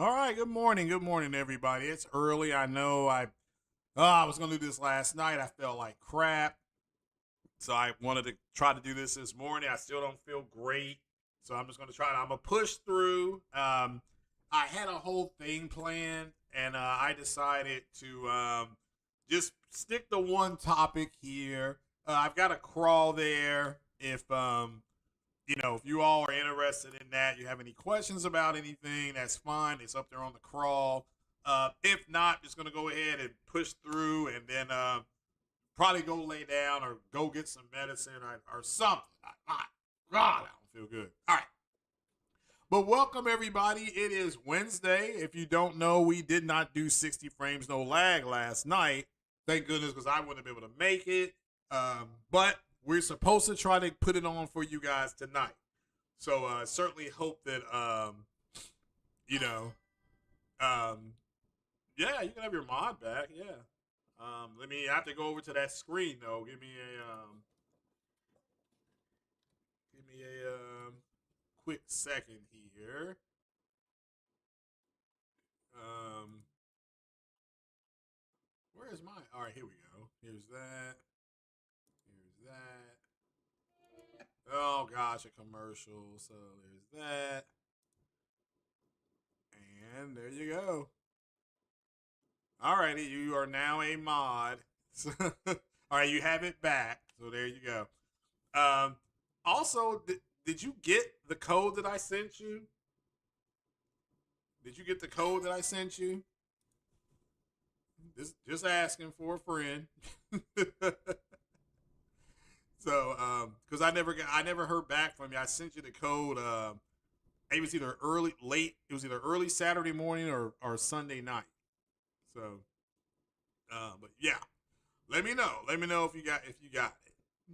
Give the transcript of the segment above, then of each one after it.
All right, good morning, everybody. It's early. I know I was gonna do this last night. I felt like crap, so I wanted to try to do this morning. I still don't feel great, so I'm just gonna try. I'm gonna push through. I had a whole thing planned, and I decided to just stick to one topic here. I've got a crawl there. If you all are interested in that, you have any questions about anything, that's fine. It's up there on the crawl. If not, just gonna go ahead and push through, and then probably go lay down or go get some medicine or something. God, I don't feel good. All right. But welcome everybody. It is Wednesday. If you don't know, we did not do 60 frames no lag last night. Thank goodness, because I wouldn't have been able to make it. But we're supposed to try to put it on for you guys tonight. So certainly hope that you know, um, yeah, you can have your mod back. Yeah. Let me. I have to go over to that screen though. Give me a quick second here. Um, where is my? All right, here we go. Here's that. Here's that. Oh gosh, a commercial. So there's that, and there you go. Alrighty, you are now a mod. All right, you have it back. So there you go. Um, also, did you get the code that I sent you? Did you get the code that I sent you? Just asking for a friend. So, because I never heard back from you. I sent you the code. It was either early, late. It was either early Saturday morning or Sunday night. So, but yeah, let me know. Let me know if you got it.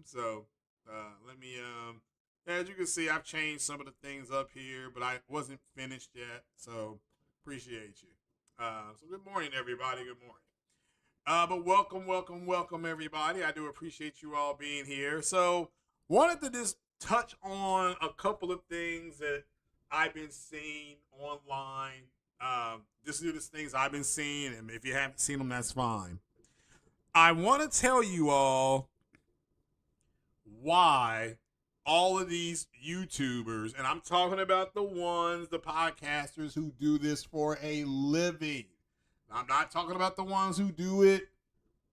So let me as you can see, I've changed some of the things up here, but I wasn't finished yet. So appreciate you. So good morning, everybody. Good morning. But welcome, everybody. I do appreciate you all being here. So wanted to just touch on a couple of things that I've been seeing online. Just do these things I've been seeing, and if you haven't seen them, that's fine. I want to tell you all why all of these YouTubers, and I'm talking about the podcasters who do this for a living. I'm not talking about the ones who do it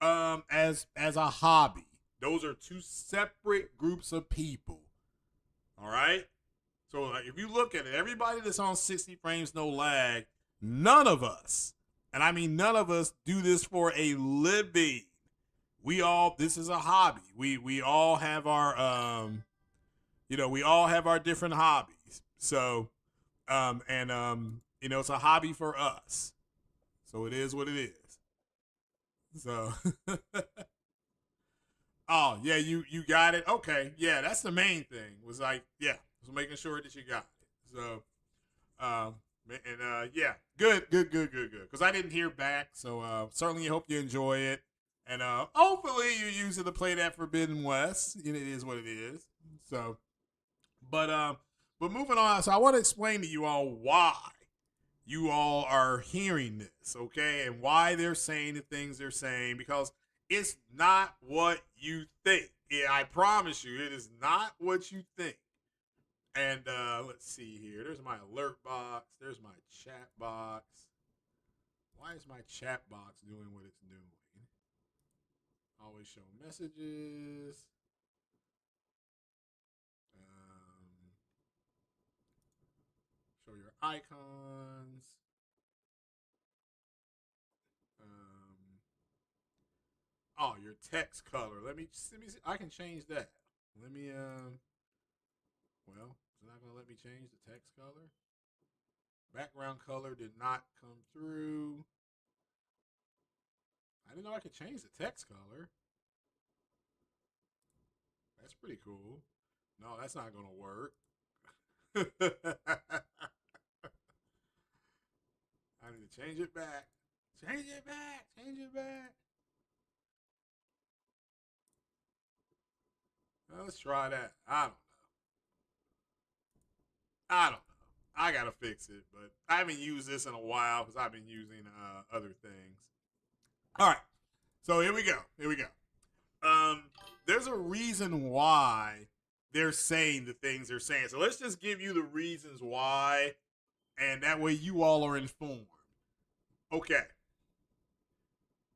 as a hobby. Those are two separate groups of people. All right. So like, if you look at it, everybody that's on 60 frames no lag, none of us, and I mean none of us, do this for a living. We all, this is a hobby. We all have our we all have our different hobbies. So and it's a hobby for us. So it is what it is. So oh yeah, you got it. Okay, yeah, that's the main thing. Was like, yeah, was making sure that you got it. So um and yeah, good. Because I didn't hear back, so certainly hope you enjoy it, and hopefully you use it to play that Forbidden West. It is what it is. So, but moving on. So I want to explain to you all why you all are hearing this, okay, and why they're saying the things they're saying, because it's not what you think. Yeah, I promise you, it is not what you think. And let's see here. There's my alert box. There's my chat box. Why is my chat box doing what it's doing? Always show messages. Um, show your icons. Um, oh, your text color. Let me see. I can change that. Let me well, it's not gonna let me change the text color. Background color did not come through. I didn't know I could change the text color. That's pretty cool. No, that's not gonna work. I need to change it back. Change it back. Change it back. Let's try that. I don't know. I don't know. I gotta fix it, but I haven't used this in a while because I've been using other things. All right, so here we go. Here we go. Um, there's a reason why they're saying the things they're saying. So let's just give you the reasons why, and that way you all are informed. Okay,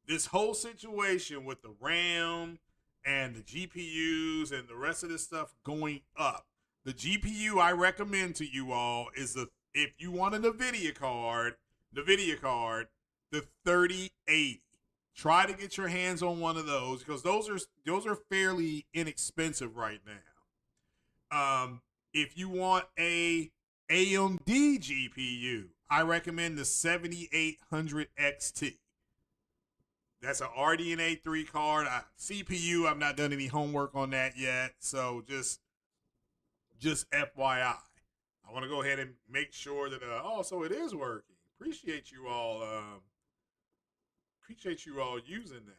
this whole situation with the RAM and the GPUs and the rest of this stuff going up. The GPU I recommend to you all is the if you want a NVIDIA card, the 3080. Try to get your hands on one of those because those are fairly inexpensive right now. If you want a AMD GPU, I recommend the 7800 XT. That's an RDNA 3 card. CPU, I've not done any homework on that yet, so just FYI. I want to go ahead and make sure that so it is working. Appreciate you all using that.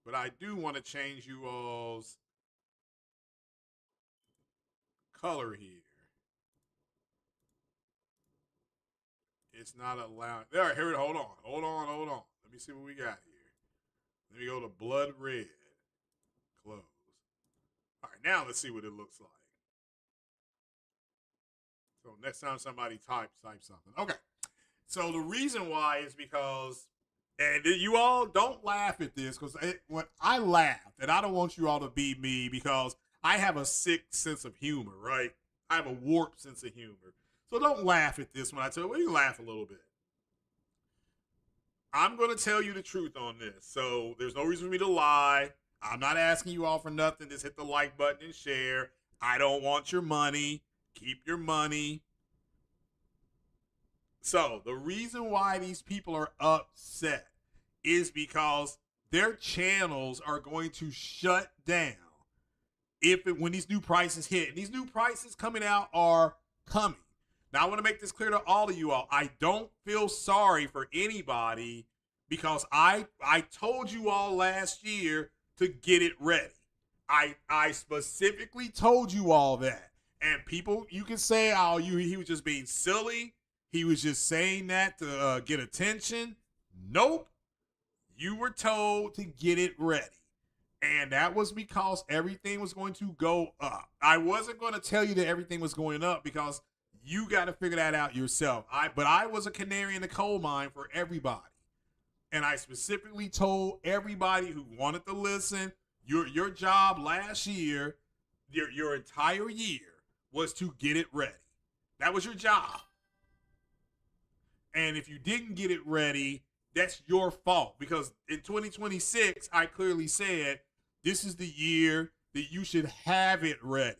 But I do want to change you all's color here. It's not allowed. There, here. Hold on. Let me see what we got here. Let me go to blood red. Close. All right, now let's see what it looks like. So next time somebody type something. Okay. So the reason why is because, and you all don't laugh at this because when I laugh, and I don't want you all to be me because I have a sick sense of humor, right? I have a warped sense of humor. So don't laugh at this when I tell you. Well, you laugh a little bit. I'm going to tell you the truth on this. So there's no reason for me to lie. I'm not asking you all for nothing. Just hit the like button and share. I don't want your money. Keep your money. So the reason why these people are upset is because their channels are going to shut down when these new prices hit. And these new prices coming out are coming. Now, I want to make this clear to all of you all. I don't feel sorry for anybody because I told you all last year to get it ready. I specifically told you all that. And people, you can say, oh, he was just being silly. He was just saying that to get attention. Nope. You were told to get it ready. And that was because everything was going to go up. I wasn't going to tell you that everything was going up because you got to figure that out yourself. But I was a canary in the coal mine for everybody. And I specifically told everybody who wanted to listen, your job last year, your entire year, was to get it ready. That was your job. And if you didn't get it ready, that's your fault. Because in 2026, I clearly said, this is the year that you should have it ready.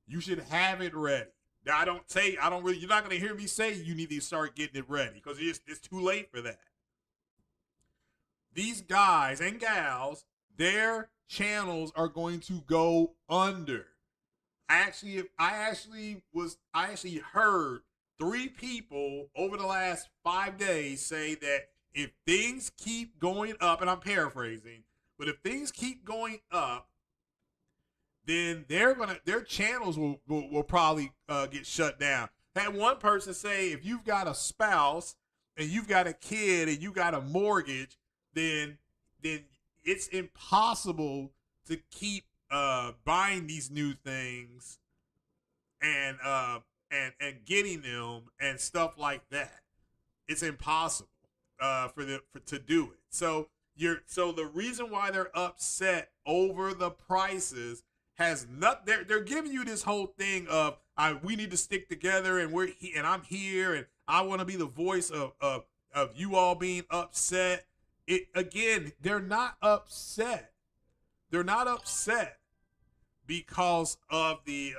You should have it ready. Now, you're not going to hear me say you need to start getting it ready because it's too late for that. These guys and gals, their channels are going to go under. I actually heard 3 people over the last 5 days say that if things keep going up, and I'm paraphrasing, but if things keep going up, then their channels will probably get shut down. I had one person say, if you've got a spouse and you've got a kid and you got a mortgage, then it's impossible to keep buying these new things and getting them and stuff like that. It's impossible to do it. So the reason why they're upset over the prices has not. They're giving you this whole thing of we need to stick together and and I'm here and I want to be the voice of you all being upset. They're not upset. They're not upset because of the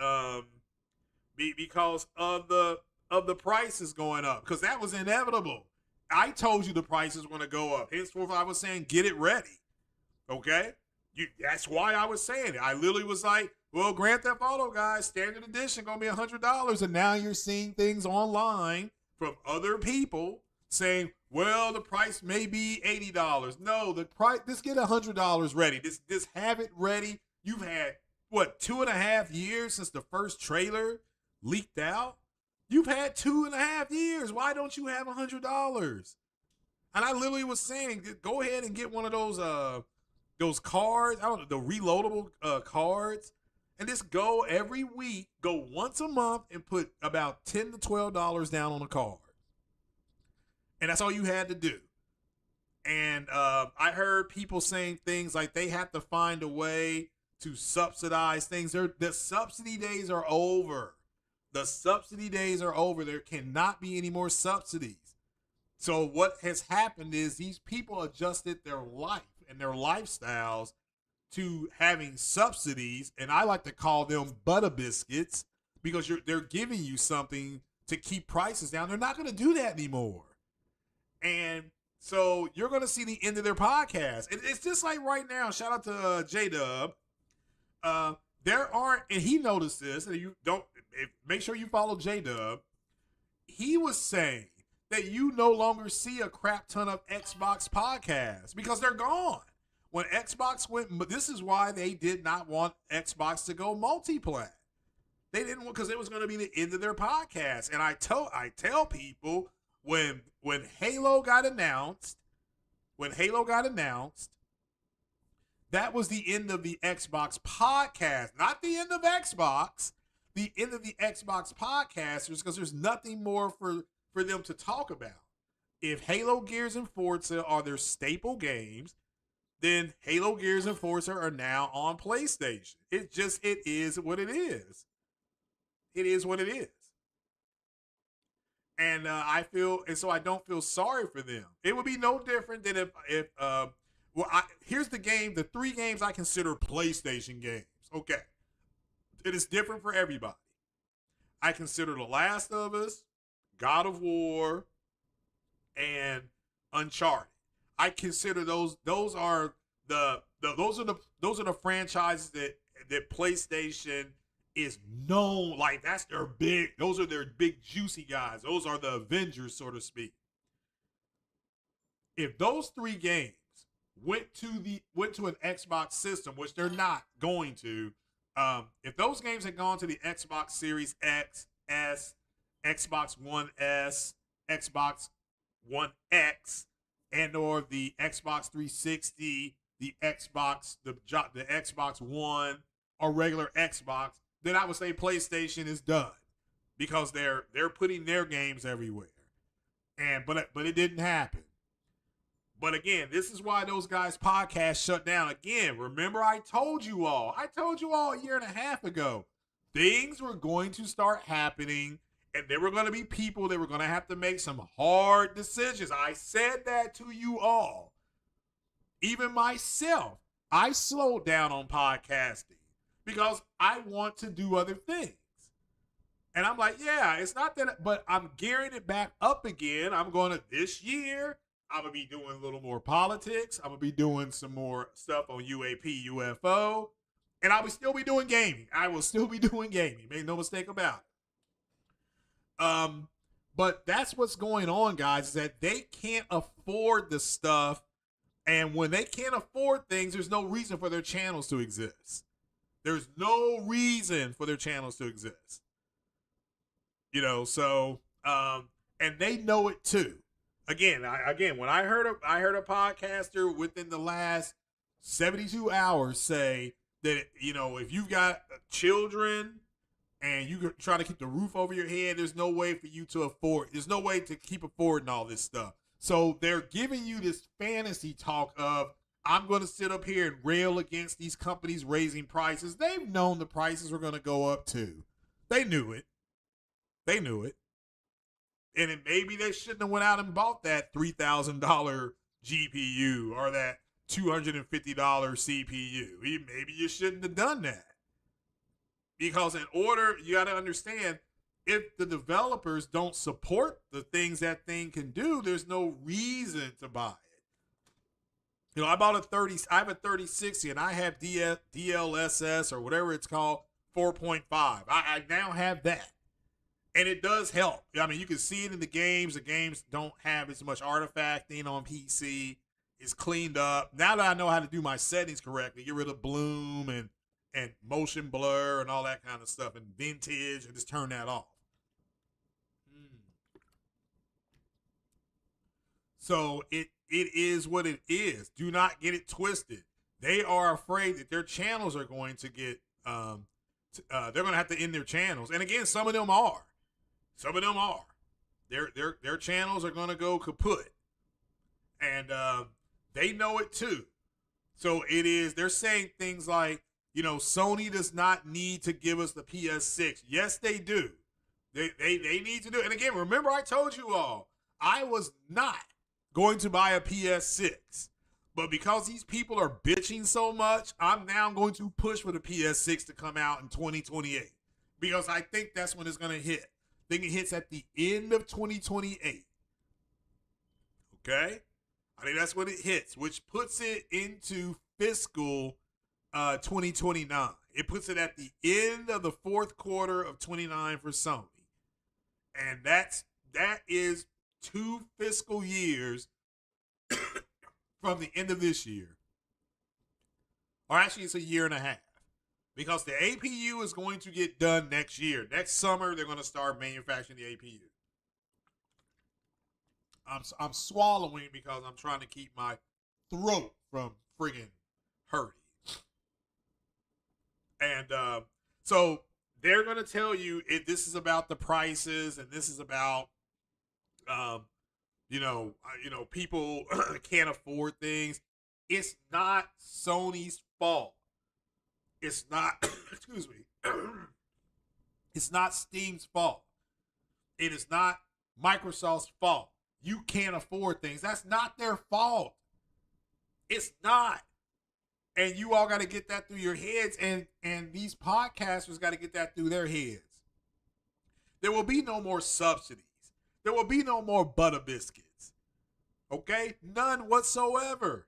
prices going up, because that was inevitable. I told you the prices were going to go up. Henceforth, I was saying, get it ready. Okay? That's why I was saying it. I literally was like, well, Grand Theft Auto, guys, standard edition going to be $100. And now you're seeing things online from other people saying, well, the price may be $80. No, the price, just get $100 ready. Just have it ready. You've had, 2.5 years since the first trailer leaked out? You've had 2.5 years. Why don't you have $100? And I literally was saying, go ahead and get one of those cards. I don't know, the reloadable cards, and just go every week, go once a month, and put about $10 to $12 down on a card, and that's all you had to do. And I heard people saying things like they have to find a way to subsidize things. The subsidy days are over. The subsidy days are over. There cannot be any more subsidies. So what has happened is these people adjusted their life and their lifestyles to having subsidies, and I like to call them butter biscuits, because they're giving you something to keep prices down. They're not going to do that anymore. And so you're going to see the end of their podcast. It's just like right now, shout out to J-Dub. There aren't, and he noticed this, and you don't, make sure you follow J-Dub. He was saying that you no longer see a crap ton of Xbox podcasts because they're gone. When Xbox went, but this is why they did not want Xbox to go multi-plat. They didn't want, because it was going to be the end of their podcast. And I tell people when Halo got announced, that was the end of the Xbox podcast, not the end of Xbox. The end of the Xbox podcasters, because there's nothing more for them to talk about. If Halo, Gears, and Forza are their staple games, then Halo, Gears, and Forza are now on PlayStation. It is what it is. It is what it is. And so I don't feel sorry for them. It would be no different than here's the 3 games I consider PlayStation games. Okay. It is different for everybody. I consider The Last of Us, God of War, and Uncharted. I consider those are the franchises that PlayStation is known, like those are their big juicy guys. Those are the Avengers, so to speak. If those 3 games went to an Xbox system, which they're not going to, if those games had gone to the Xbox Series X, S, Xbox One S, Xbox One X, and or the Xbox 360, the Xbox One, or regular Xbox, then I would say PlayStation is done, because they're putting their games everywhere. But it didn't happen. But again, this is why those guys' podcasts shut down. Again, remember I told you all a year and a half ago, things were going to start happening, and there were going to be people that were going to have to make some hard decisions. I said that to you all. Even myself, I slowed down on podcasting because I want to do other things. And I'm like, yeah, it's not that, but I'm gearing it back up again. I'm going to, this year, I'm going to be doing a little more politics. I'm going to be doing some more stuff on UAP, UFO. And I will still be doing gaming. Make no mistake about it. But that's what's going on, guys, is that they can't afford the stuff. And when they can't afford things, there's no reason for their channels to exist. There's no reason for their channels to exist. So, and they know it too. Again, when I heard a podcaster within the last 72 hours say that, if you've got children and you try to keep the roof over your head, there's no way for you to afford. There's no way to keep affording all this stuff. So they're giving you this fantasy talk of, I'm going to sit up here and rail against these companies raising prices. They've known the prices were going to go up too. They knew it. And maybe they shouldn't have went out and bought that $3,000 GPU or that $250 CPU. Maybe you shouldn't have done that. Because you got to understand, if the developers don't support the things that thing can do, there's no reason to buy it. I bought I have a 3060 and I have DLSS or whatever it's called, 4.5. I now have that. And it does help. I mean, you can see it in the games. The games don't have as much artifacting on PC. It's cleaned up. Now that I know how to do my settings correctly, get rid of bloom and motion blur and all that kind of stuff and vintage, and just turn that off. So it is what it is. Do not get it twisted. They are afraid that their channels are going to get they're going to have to end their channels. And again, some of them are. Some of them are. Their channels are going to go kaput, and they know it too. So it is. They're saying things like, Sony does not need to give us the PS6. Yes, they do. They need to do it. And again, remember I told you all, I was not going to buy a PS6. But because these people are bitching so much, I'm now going to push for the PS6 to come out in 2028. Because I think that's when it's going to hit. I think it hits at the end of 2028. Okay? I think that's when it hits, which puts it into fiscal 2029. It puts it at the end of the fourth quarter of 29 for Sony. And that is 2 fiscal years from the end of this year. Or actually, it's a year and a half. Because the APU is going to get done next year. Next summer, they're going to start manufacturing the APU. I'm swallowing because I'm trying to keep my throat from friggin' hurting. And so they're going to tell you this is about the prices, and this is about, people can't afford things. It's not Sony's fault. It's not, excuse me, it's not Steam's fault. It is not Microsoft's fault. You can't afford things. That's not their fault. It's not. And you all got to get that through your heads, and these podcasters got to get that through their heads. There will be no more subsidies. There will be no more butter biscuits. Okay? None whatsoever.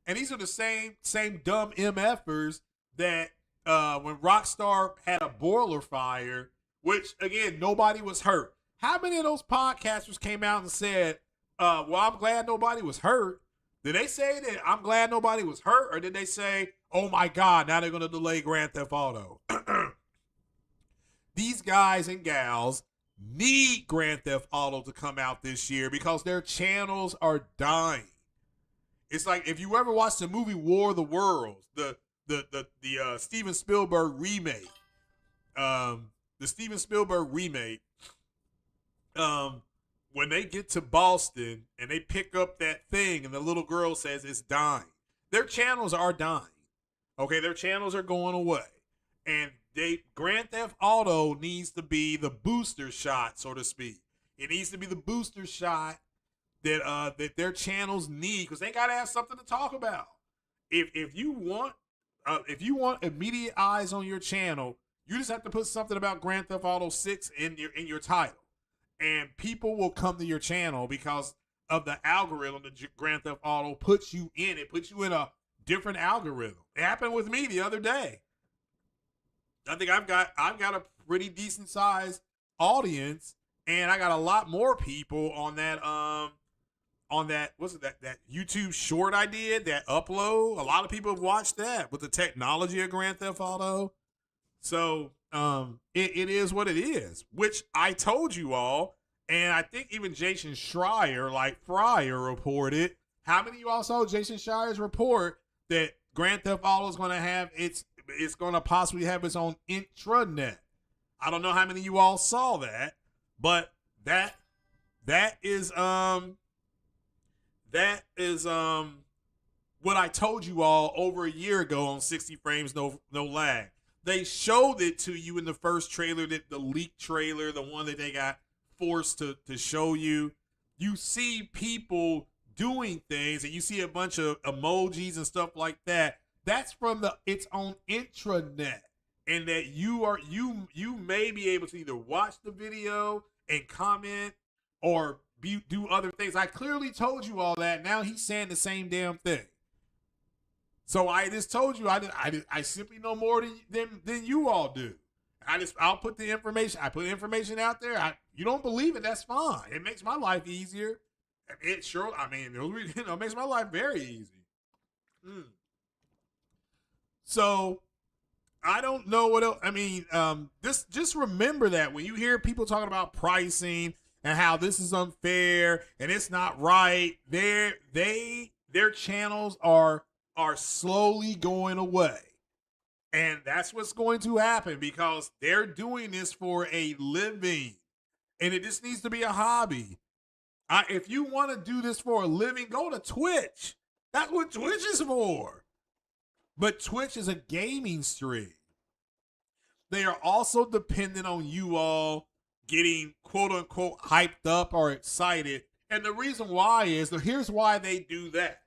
And these are the same dumb MFers that when Rockstar had a boiler fire, which, again, nobody was hurt. How many of those podcasters came out and said, well, I'm glad nobody was hurt? Did they say that I'm glad nobody was hurt? Or did they say, oh, my God, now they're going to delay Grand Theft Auto? These guys and gals need Grand Theft Auto to come out this year because their channels are dying. It's like if you ever watched the movie War of the Worlds, the Steven Spielberg remake, when they get to Boston and they pick up that thing and the little girl says it's dying, their channels are dying. Okay, their channels are going away. And Grand Theft Auto needs to be the booster shot, so to speak. It needs to be the booster shot that their channels need, because they gotta have something to talk about. If you want immediate eyes on your channel, you just have to put something about Grand Theft Auto 6 in your title, and people will come to your channel because of the algorithm that Grand Theft Auto puts you in. It puts you in a different algorithm. It happened with me the other day. I think I've got a pretty decent sized audience, and I got a lot more people on that what's it, that YouTube short I did, that upload. A lot of people have watched that with the technology of Grand Theft Auto. So it is what it is, which I told you all, and I think even Jason Schreier reported. How many of you all saw Jason Schreier's report that Grand Theft Auto is going to have it's going to possibly have its own intranet? I don't know how many of you all saw that, but that is what I told you all over a year ago on 60 Frames No Lag. They showed it to you in the first trailer, the leaked trailer, the one that they got forced to show you. You see people doing things, and you see a bunch of emojis and stuff like that. That's from its own intranet, and that you may be able to either watch the video and comment or do other things. I clearly told you all that. Now he's saying the same damn thing. So I just told you I simply know more than you all do. I'll put the information. I put information out there. You don't believe it, that's fine. It makes my life easier. It sure. I mean, it makes my life very easy. So I don't know what else. I mean, just remember that when you hear people talking about pricing, and how this is unfair and it's not right. Their channels are slowly going away. And that's what's going to happen because they're doing this for a living. And it just needs to be a hobby. If you want to do this for a living, go to Twitch. That's what Twitch is for. But Twitch is a gaming stream. They are also dependent on you all getting quote unquote hyped up or excited. And the reason why is, here's why they do that.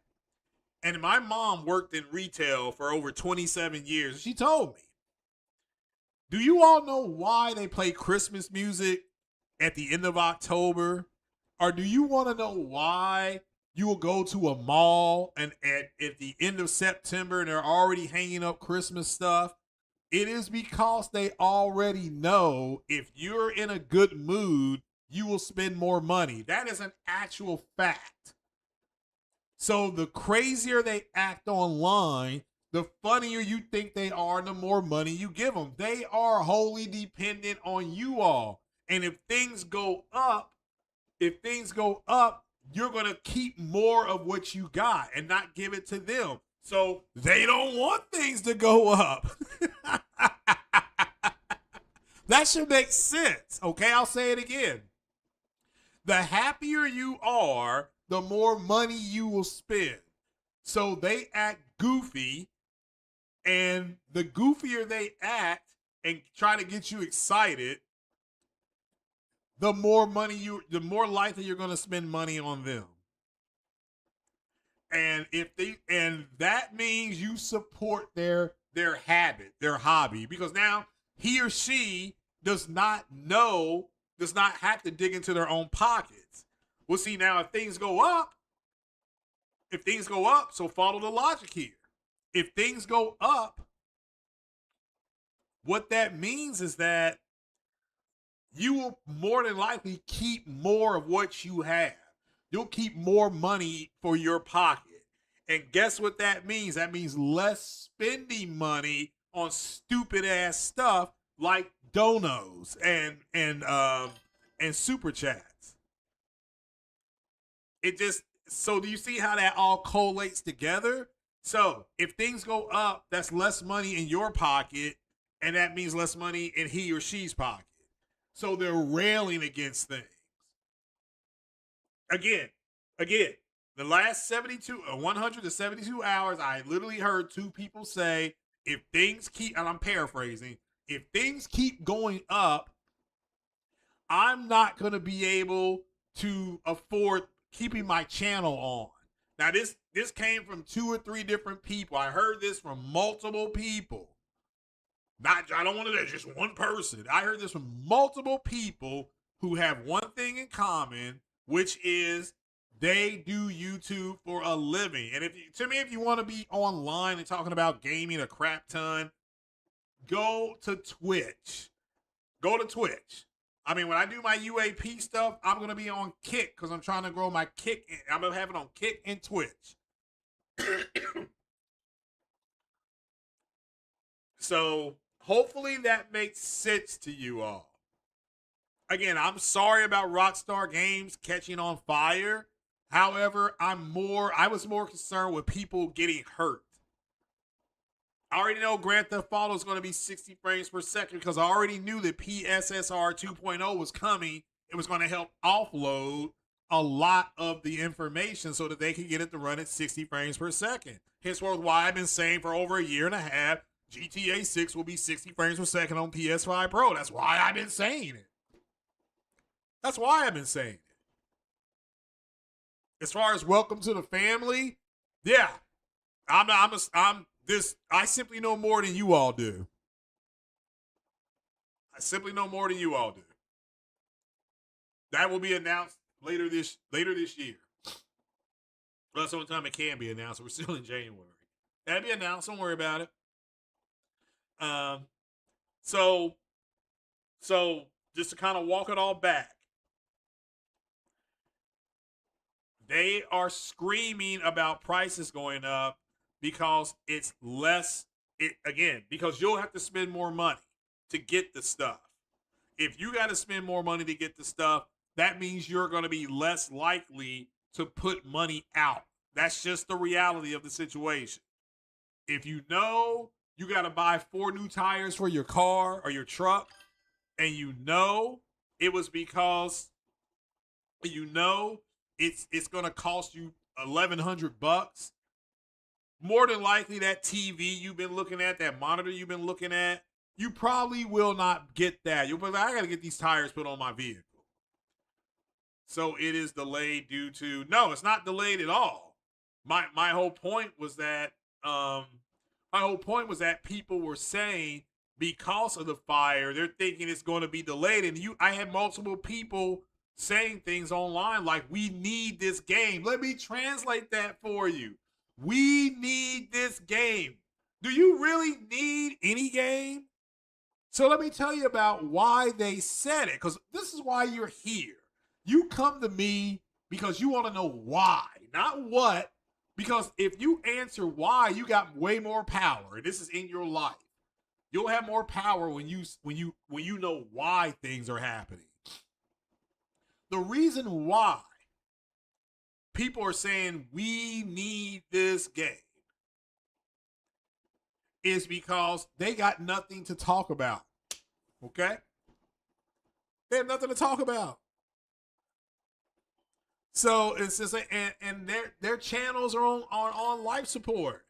And my mom worked in retail for over 27 years. She told me, do you all know why they play Christmas music at the end of October? Or do you want to know why you will go to a mall and at the end of September and they're already hanging up Christmas stuff? It is because they already know if you're in a good mood, you will spend more money. That is an actual fact. So the crazier they act online, the funnier you think they are, the more money you give them. They are wholly dependent on you all. And if things go up, you're going to keep more of what you got and not give it to them. So they don't want things to go up. That should make sense. Okay, I'll say it again. The happier you are, the more money you will spend. So they act goofy, and the goofier they act and try to get you excited, the more likely you're going to spend money on them. And that means you support their habit, their hobby, because now he or she does not have to dig into their own pockets. Well, see, now if things go up, so follow the logic here. If things go up, what that means is that you will more than likely keep more of what you have. You'll keep more money for your pocket. And guess what that means? That means less spending money on stupid ass stuff like donos and super chats. So do you see how that all collates together? So if things go up, that's less money in your pocket, and that means less money in he or she's pocket. So they're railing against things. Again, the last 100 to 72 hours, I literally heard two people say, if things keep, and I'm paraphrasing, if things keep going up, I'm not going to be able to afford keeping my channel on. Now, this came from 2 or 3 different people. I heard this from multiple people. I don't want to, just one person. I heard this from multiple people who have one thing in common, which is they do YouTube for a living. And if you want to be online and talking about gaming a crap ton, go to Twitch. I mean, when I do my UAP stuff, I'm going to be on Kick because I'm trying to grow my Kick. I'm going to have it on Kick and Twitch. So hopefully that makes sense to you all. Again, I'm sorry about Rockstar Games catching on fire. However, I was more concerned with people getting hurt. I already know Grand Theft Auto is going to be 60 frames per second because I already knew that PSSR 2.0 was coming. It was going to help offload a lot of the information so that they could get it to run at 60 frames per second. Henceforth, why I've been saying for over a year and a half, GTA 6 will be 60 frames per second on PS5 Pro. That's why I've been saying it. As far as welcome to the family, yeah, I simply know more than you all do. That will be announced later this year. Well, that's the only time it can be announced. We're still in January. That'll be announced. Don't worry about it. So just to kind of walk it all back, they are screaming about prices going up because it's less. Because you'll have to spend more money to get the stuff. If you got to spend more money to get the stuff, that means you're going to be less likely to put money out. That's just the reality of the situation. If you know you got to buy 4 new tires for your car or your truck, and you know it was because you know it's going to cost you $1,100, more than likely that TV you've been looking at, that monitor you've been looking at, you probably will not get that. You'll be like, I got to get these tires put on my vehicle. So it is delayed due to, no, it's not delayed at all. My whole point was that people were saying because of the fire, they're thinking it's going to be delayed. And I had multiple people saying things online like, we need this game. Let me translate that for you. We need this game. Do you really need any game? So let me tell you about why they said it, because this is why you're here. You come to me because you want to know why, not what. Because if you answer why, you got way more power. And this is in your life. You'll have more power when you know why things are happening. The reason why people are saying we need this game is because they got nothing to talk about. Okay? They have nothing to talk about. So it's just and their channels are on life support.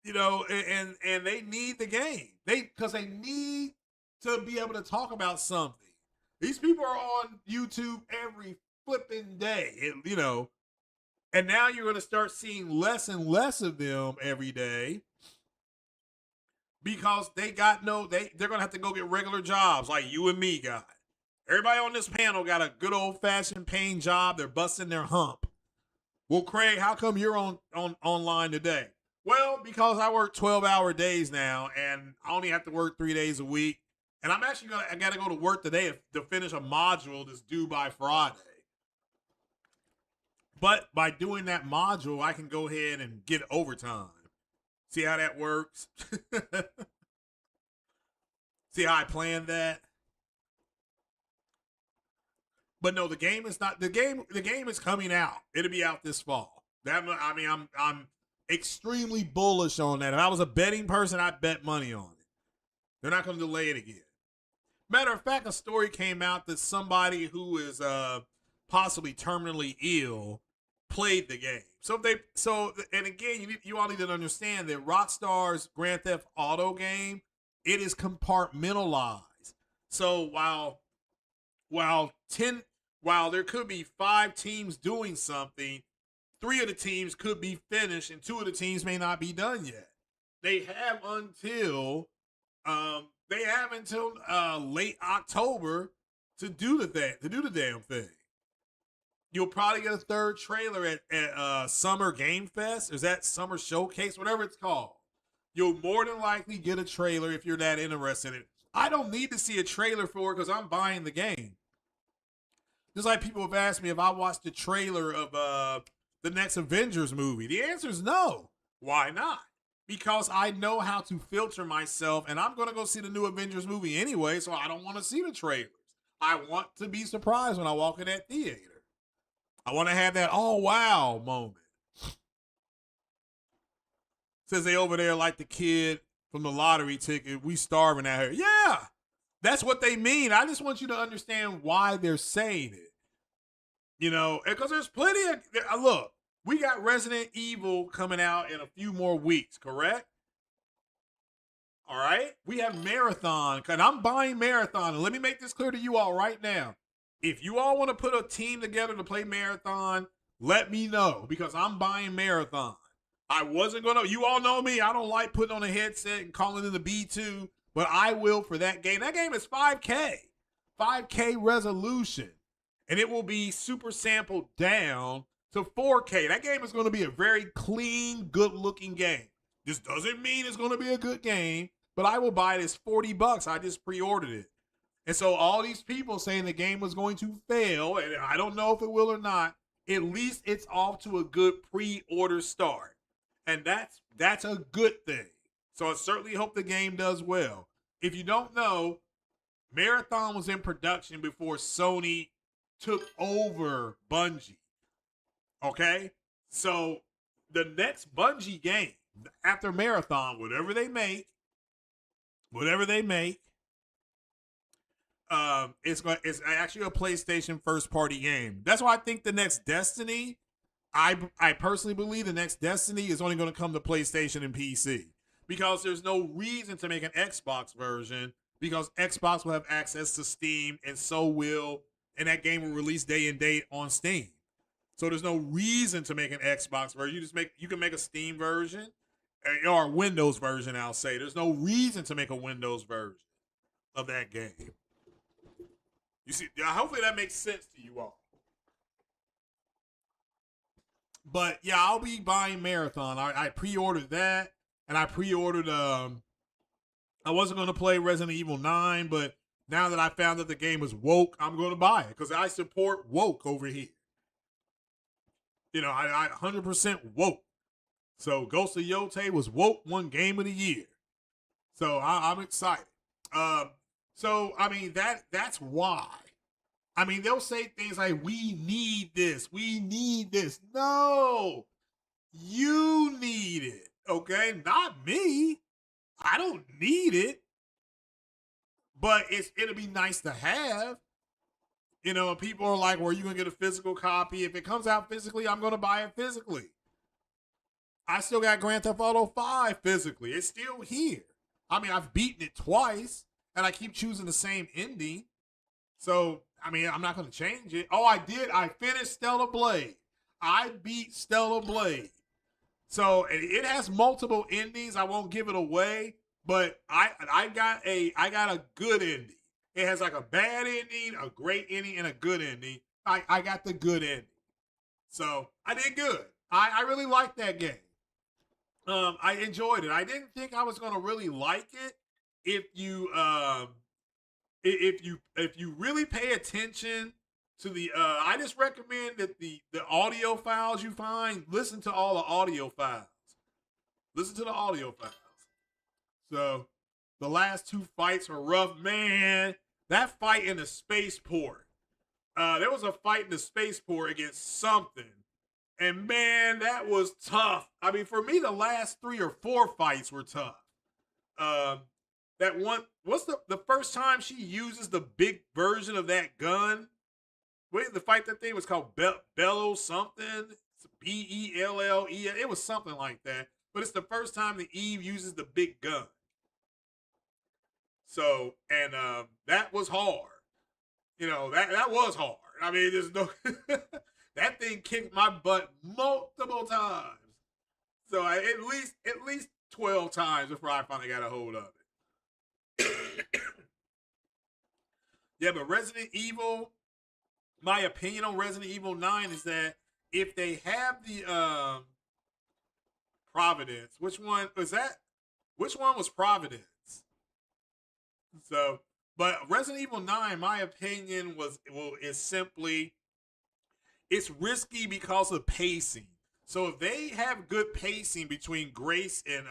You know, and they need the game. Because they need to be able to talk about something. These people are on YouTube every flipping day, you know. And now you're going to start seeing less and less of them every day because they're going to have to go get regular jobs like you and me got. Everybody on this panel got a good old-fashioned paying job. They're busting their hump. Well, Craig, how come you're on online today? Well, because I work 12-hour days now, and I only have to work 3 days a week. And I got to go to work today to finish a module that's due by Friday. But by doing that module, I can go ahead and get overtime. See how that works? See how I planned that? But no, the game is not the game. The game is coming out. It'll be out this fall. I'm extremely bullish on that. If I was a betting person, I'd bet money on it. They're not going to delay it again. Matter of fact, a story came out that somebody who is possibly terminally ill played the game. And again, you all need to understand that Rockstar's Grand Theft Auto game, it is compartmentalized. So while there could be 5 teams doing something, 3 of the teams could be finished and 2 of the teams may not be done yet. They have until late October to do the damn thing. You'll probably get a 3rd trailer at Summer Game Fest. Is that Summer Showcase? Whatever it's called. You'll more than likely get a trailer if you're that interested in it. I don't need to see a trailer for it because I'm buying the game. Just like people have asked me if I watched the trailer of the next Avengers movie. The answer is no. Why not? Because I know how to filter myself, and I'm going to go see the new Avengers movie anyway, so I don't want to see the trailers. I want to be surprised when I walk in that theater. I want to have that oh wow moment. Says they over there like the kid from the lottery ticket. We starving out here. Yeah, that's what they mean. I just want you to understand why they're saying it. You know, because there's plenty of look. We got Resident Evil coming out in a few more weeks, correct? All right. We have Marathon, and I'm buying Marathon. And let me make this clear to you all right now. If you all want to put a team together to play Marathon, let me know because I'm buying Marathon. I wasn't going to. You all know me. I don't like putting on a headset and calling in the B2, but I will for that game. That game is 5K. 5K resolution. And it will be super sampled down to 4K. That game is going to be a very clean, good-looking game. This doesn't mean it's going to be a good game, but I will buy it as $40. I just pre-ordered it. And so all these people saying the game was going to fail, and I don't know if it will or not, at least it's off to a good pre-order start. And that's a good thing. So I certainly hope the game does well. If you don't know, Marathon was in production before Sony took over Bungie. Okay? So the next Bungie game after Marathon, whatever they make, it's actually a PlayStation first party game. That's why I think the next Destiny, I personally believe the next Destiny is only going to come to PlayStation and PC because there's no reason to make an Xbox version because Xbox will have access to Steam and that game will release day and date on Steam. So there's no reason to make an Xbox version. You can make a Steam version or a Windows version. I'll say there's no reason to make a Windows version of that game. You see, hopefully that makes sense to you all. But yeah, I'll be buying Marathon. I pre-ordered that, and I pre-ordered. I wasn't going to play Resident Evil 9, but now that I found that the game is woke, I'm going to buy it because I support woke over here. You know, I 100% woke. So Ghost of Yote was woke one game of the year. So I'm excited. So I mean that's why. I mean, they'll say things like, we need this. We need this. No, you need it. Okay. Not me. I don't need it. But it'll be nice to have. You know, people are like, well, are you going to get a physical copy? If it comes out physically, I'm going to buy it physically. I still got Grand Theft Auto 5 physically. It's still here. I mean, I've beaten it twice, and I keep choosing the same ending. So, I mean, I'm not going to change it. Oh, I did. I finished Stella Blade. I beat Stella Blade. So, it has multiple endings. I won't give it away, but I got a good ending. It has like a bad ending, a great ending, and a good ending. I got the good ending. So, I did good. I really liked that game. I enjoyed it. I didn't think I was going to really like it if you really pay attention to the I just recommend that the audio files you find, listen to all the audio files. Listen to the audio files. So the last two fights are rough, man. That fight in the spaceport. There was a fight in the spaceport against something. And man, that was tough. I mean, for me, the last 3 or 4 fights were tough. That one, what's the first time she uses the big version of that gun? Wait, the fight that thing was called Bellow something. It's Belle. It was something like that. But it's the first time that Eve uses the big gun. So, and that was hard. You know, that was hard. I mean, there's no that thing kicked my butt multiple times. So at least 12 times before I finally got a hold of it. Yeah, but Resident Evil, my opinion on Resident Evil 9 is that if they have the Providence, which one was that? Which one was Providence? So, but Resident Evil 9, my opinion is simply it's risky because of pacing. So if they have good pacing between Grace and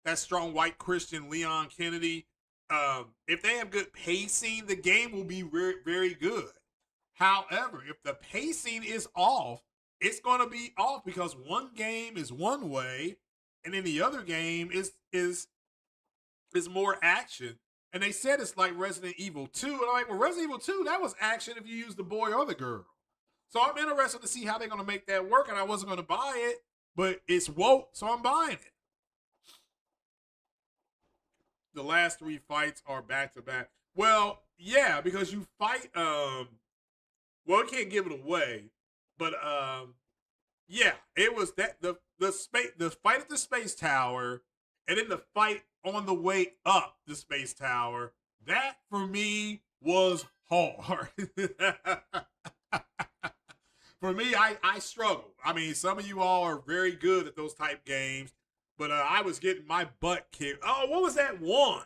that strong white Christian Leon Kennedy, if they have good pacing, the game will be very, very good. However, if the pacing is off, it's going to be off because one game is one way, and then the other game is more action. And they said it's like Resident Evil 2. And I'm like, well, Resident Evil 2, that was action if you use the boy or the girl. So I'm interested to see how they're going to make that work. And I wasn't going to buy it, but it's woke, so I'm buying it. The last 3 fights are back to back. Well, yeah, because you fight. Well, I can't give it away, but yeah, it was that the fight at the space tower, and then the fight on the way up the space tower. That for me was hard. For me, I struggled. I mean, some of you all are very good at those type games, but I was getting my butt kicked. Oh, what was that one?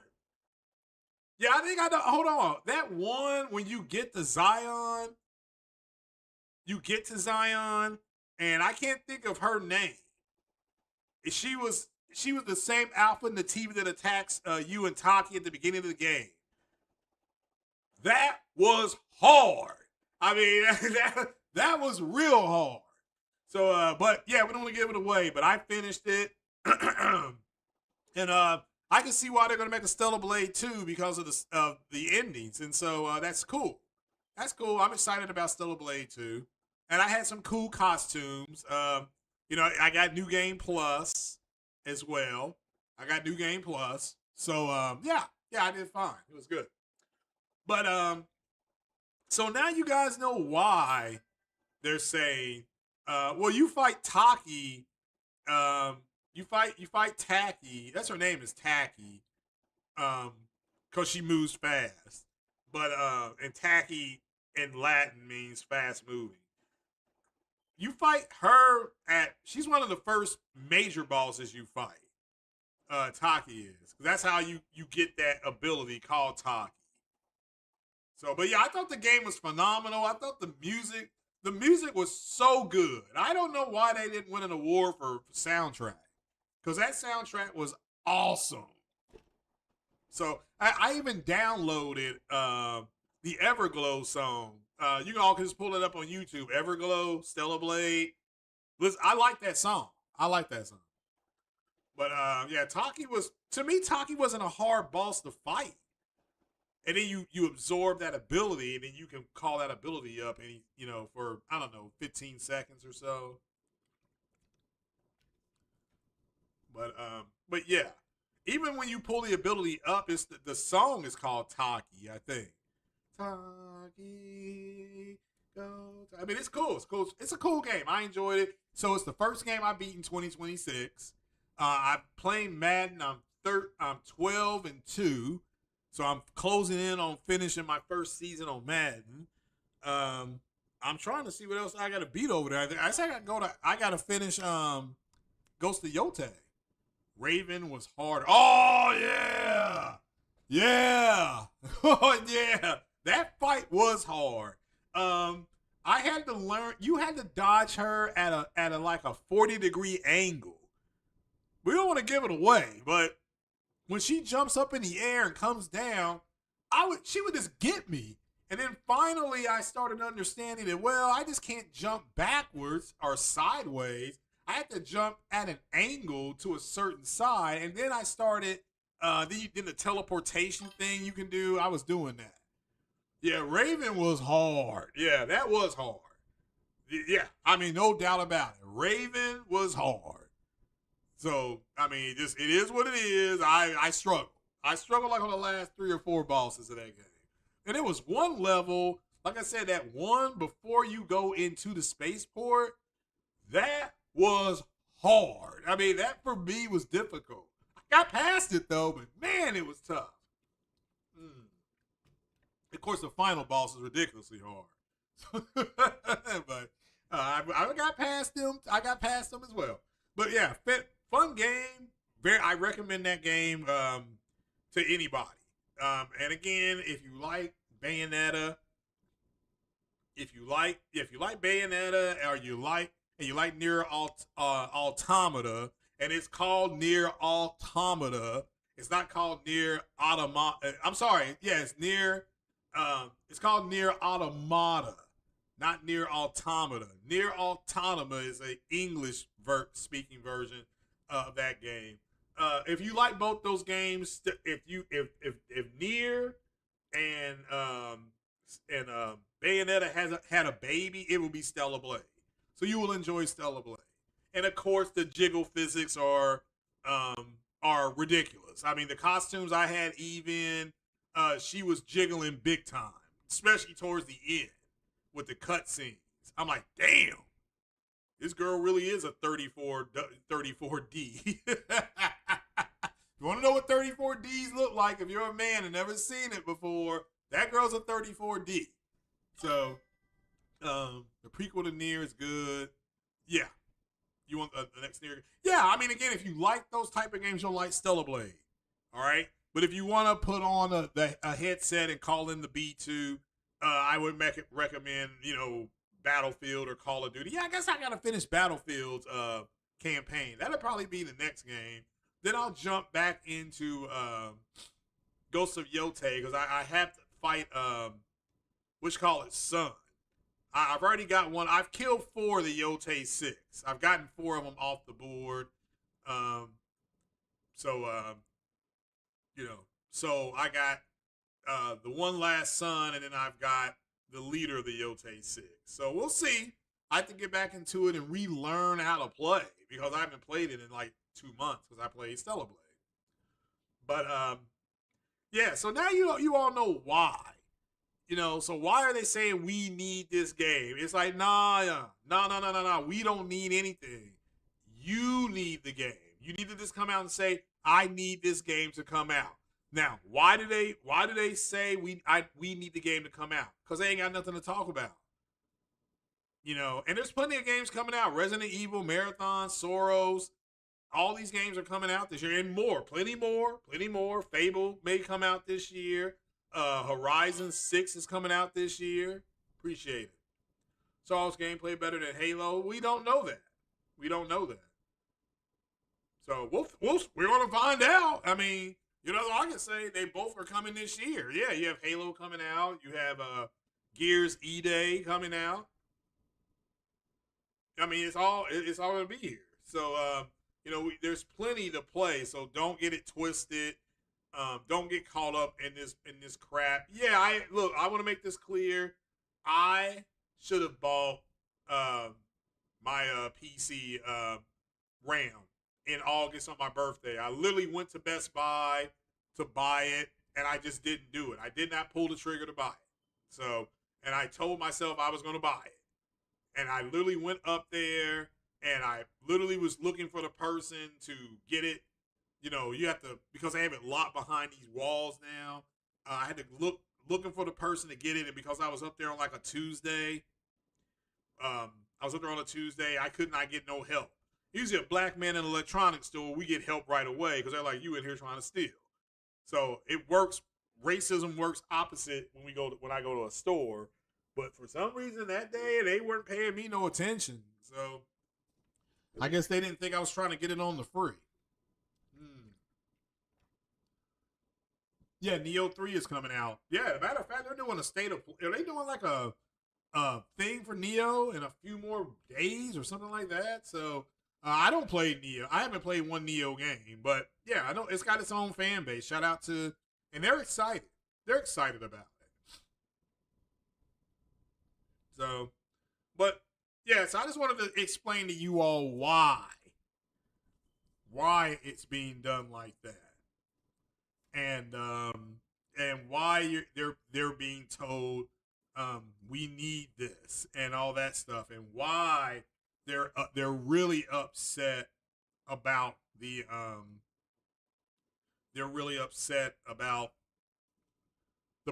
Yeah, I think I know. Hold on. That one when you get to Zion, and I can't think of her name. She was the same alpha in the TV that attacks you and Taki at the beginning of the game. That was hard. I mean, that was real hard. So, but yeah, we don't want to give it away. But I finished it, and I can see why they're going to make a Stella Blade 2 because of the endings, and so that's cool. That's cool. I'm excited about Stella Blade 2, and I had some cool costumes. I got New Game Plus as well. I got New Game Plus, so yeah, I did fine. It was good. But so now you guys know why they're saying, well, you fight Taki, you fight Tacky. That's her name is Tacky, because she moves fast. But and Tacky in Latin means fast moving. You fight her at. She's one of the first major bosses you fight. Taki is. That's how you get that ability called Taki. So, but yeah, I thought the game was phenomenal. I thought the music was so good. I don't know why they didn't win an award for soundtrack, because that soundtrack was awesome. So I even downloaded the Everglow song. You can all just pull it up on YouTube. Everglow, Stella Blade. Listen, I like that song. I like that song. But yeah, Taki was, to me, Taki wasn't a hard boss to fight. And then you absorb that ability, and then you can call that ability up, and for I don't know 15 seconds or so. But yeah, even when you pull the ability up, it's the song is called Taki, I think. Taki, go. I mean, it's cool. It's cool. It's a cool game. I enjoyed it. So it's the first game I beat in 2026. I'm playing Madden. I'm 12-2. So I'm closing in on finishing my first season on Madden. I'm trying to see what else I got to beat over there. I said I got to finish Ghost of Yote. Raven was hard. Oh yeah, yeah, oh yeah. That fight was hard. I had to learn. You had to dodge her at a like a 40-degree angle. We don't want to give it away, but when she jumps up in the air and comes down, she would just get me. And then finally I started understanding that, well, I just can't jump backwards or sideways. I had to jump at an angle to a certain side. And then I started then the teleportation thing you can do. I was doing that. Yeah, Raven was hard. Yeah, that was hard. Yeah, I mean, no doubt about it. Raven was hard. So, I mean, just it is what it is. I struggle. I struggle like on the last 3 or 4 bosses of that game. And it was one level, like I said, that one before you go into the spaceport, that was hard. I mean, that for me was difficult. I got past it though, but man, it was tough. Mm. Of course, the final boss is ridiculously hard. But I got past them. I got past them as well. But yeah, fun game. I recommend that game to anybody. And again, if you like Bayonetta, if you like Bayonetta, or you like Near Automata, and it's called Near Automata. It's not called Near Automata. I'm sorry. Yeah, it's near. It's called Near Automata, not Near Automata. Near Automata is a English speaking version of that game. If you like both those games, if Near and Bayonetta had a baby, it will be Stella Blade. So you will enjoy Stella Blade. And of course, the jiggle physics are ridiculous. I mean, the costumes I had, even she was jiggling big time, especially towards the end with the cutscenes. I'm like, damn, this girl really is a 34D. You want to know what 34Ds look like? If you're a man and never seen it before, that girl's a 34D. So, the prequel to Nier is good. Yeah. You want the next Nier? Yeah, I mean, again, if you like those type of games, you'll like Stella Blade. All right? But if you want to put on a headset and call in the B2, I would recommend, Battlefield or Call of Duty. Yeah, I guess I got to finish Battlefield's campaign. That'll probably be the next game. Then I'll jump back into Ghost of Yote, because I have fight which call it Sun. I've already got one. I've killed 4 of the Yote 6. I've gotten 4 of them off the board. Um, so you know, so I got the one last Sun, and then I've got the leader of the Yote 6. So we'll see. I have to get back into it and relearn how to play because I haven't played it in like 2 months because I played Stella Blade. But yeah, so now you all know why. So why are they saying we need this game? It's like, nah. We don't need anything. You need the game. You need to just come out and say, I need this game to come out. Now, why do they say we need the game to come out? Because they ain't got nothing to talk about. And there's plenty of games coming out. Resident Evil, Marathon, Soros, all these games are coming out this year, and more, plenty more. Fable may come out this year. Horizon 6 is coming out this year. Appreciate it. Saul's gameplay better than Halo. We don't know that. So we're gonna find out. I mean, I can say they both are coming this year. Yeah, you have Halo coming out. You have Gears E-Day coming out. I mean, it's all gonna be here. So there's plenty to play. So don't get it twisted. Don't get caught up in this crap. Yeah, I want to make this clear. I should have bought my PC RAM in August on my birthday. I literally went to Best Buy to buy it, and I just didn't do it. I did not pull the trigger to buy it. So, and I told myself I was going to buy it. And I literally went up there, and I literally was looking for the person to get it. You have to, because I have it locked behind these walls now. I had to looking for the person to get it, and because I was up there on like a Tuesday, I could not get no help. Usually, a black man in an electronics store, we get help right away because they're like, "You in here trying to steal." So it works. Racism works opposite when I go to a store. But for some reason that day, they weren't paying me no attention. So I guess they didn't think I was trying to get it on the free. Yeah, Neo 3 is coming out. Yeah, as a matter of fact, they're doing are they doing like a thing for Neo in a few more days or something like that? So I don't play Neo. I haven't played one Neo game, but yeah, I know it's got its own fan base. Shout out to, and they're excited. They're excited about it. So, but yeah, so I just wanted to explain to you all why it's being done like that. And why they're being told we need this and all that stuff, and why they're really upset about the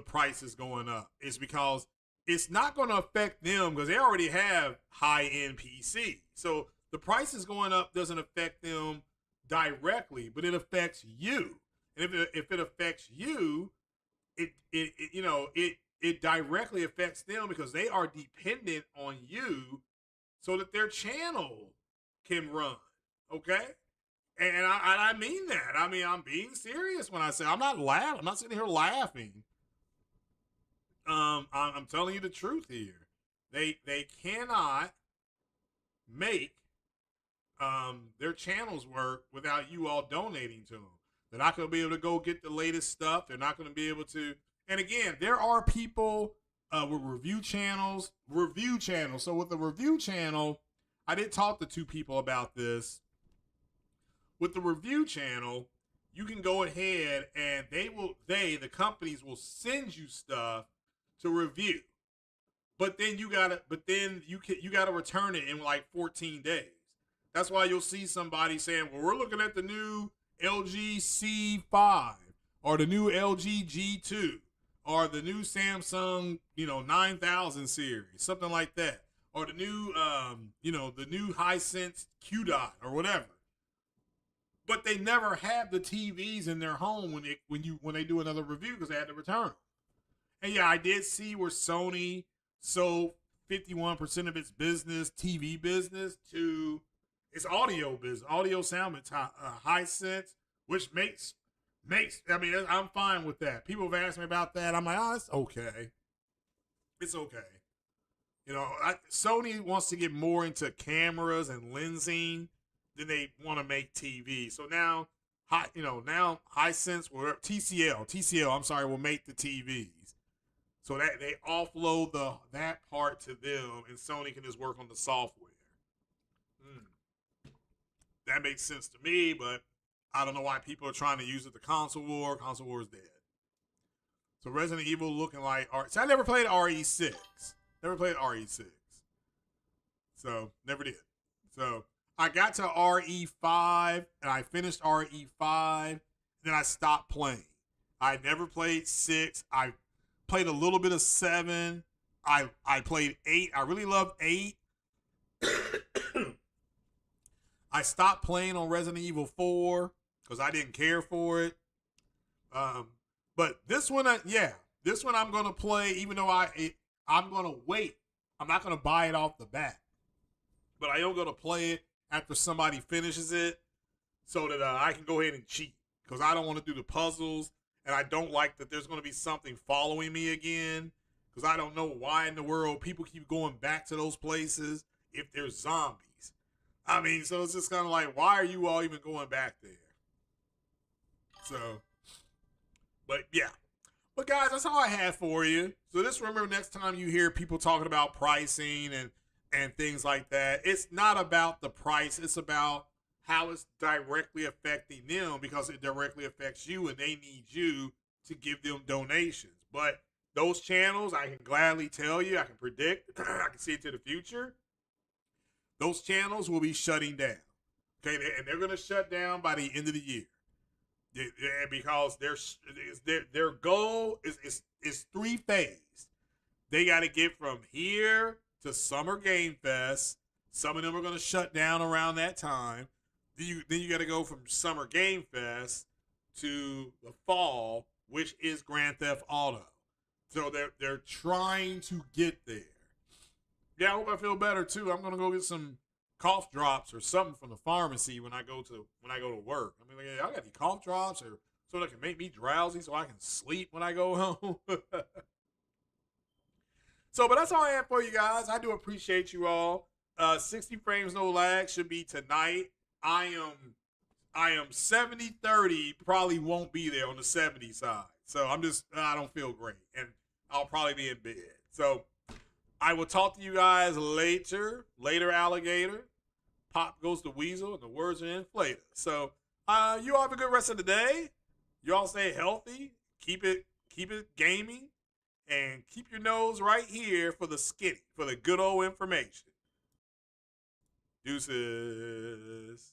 prices going up. It's because it's not going to affect them because they already have high end PC. So the prices going up doesn't affect them directly, but it affects you. And if it affects you, it directly affects them because they are dependent on you so that their channel can run. Okay? And I mean that. I mean, I'm being serious when I say I'm not laughing. I'm not sitting here laughing. I'm telling you the truth here. They cannot make their channels work without you all donating to them. They're not going to be able to go get the latest stuff. They're not going to be able to. And again, there are people with review channels. So with the review channel, I did talk to 2 people about this. With the review channel, you can go ahead and the companies will send you stuff to review. But then you gotta return it in like 14 days. That's why you'll see somebody saying, well, we're looking at the new LG C5 or the new LG G2 or the new Samsung, 9000 series, something like that, or the new, the new Hisense Q Dot or whatever. But they never have the TVs in their home when they do another review because they had to return them. And yeah, I did see where Sony sold 51% of its business, TV business, to its audio business, audio sound, Hisense, which makes I mean, I'm fine with that. People have asked me about that. I'm like, oh, it's okay. It's okay. Sony wants to get more into cameras and lensing than they want to make TV. So now, now Hisense or TCL, I'm sorry, will make the TVs. So that they offload that part to them, and Sony can just work on the software. Mm. That makes sense to me, but I don't know why people are trying to use it. The console war. Console war is dead. So Resident Evil looking like so I never played RE6. Never played RE6. So never did. So I got to RE5 and I finished RE5. And then I stopped playing. I never played 6. I played a little bit of 7. I played 8. I really loved 8. I stopped playing on Resident Evil 4 because I didn't care for it. But this one, this one I'm gonna play, even though I'm gonna wait. I'm not gonna buy it off the bat, but I am gonna play it after somebody finishes it, so that I can go ahead and cheat because I don't want to do the puzzles, and I don't like that there's gonna be something following me again because I don't know why in the world people keep going back to those places if there's zombies. I mean, so it's just kind of like, why are you all even going back there? So, but yeah. But guys, that's all I have for you. So just remember, next time you hear people talking about pricing and things like that, it's not about the price. It's about how it's directly affecting them because it directly affects you and they need you to give them donations. But those channels, I can gladly tell you, I can predict, I can see it to the future. Those channels will be shutting down. Okay, and they're going to shut down by the end of the year. Because their goal is 3 phase. They got to get from here to Summer Game Fest. Some of them are going to shut down around that time. Then you got to go from Summer Game Fest to the fall, which is Grand Theft Auto. So they're trying to get there. Yeah, I hope I feel better too. I'm gonna go get some cough drops or something from the pharmacy when I go to work. I mean, like, I got any cough drops or so that can make me drowsy so I can sleep when I go home. So, but that's all I have for you guys. I do appreciate you all. 60 frames no lag should be tonight. I am 70-30. Probably won't be there on the 70 side. So I don't feel great, and I'll probably be in bed. So I will talk to you guys later. Later, alligator. Pop goes the weasel, and the words are inflated. So you all have a good rest of the day. You all stay healthy. Keep it gaming, and keep your nose right here for the skinny, for the good old information. Deuces.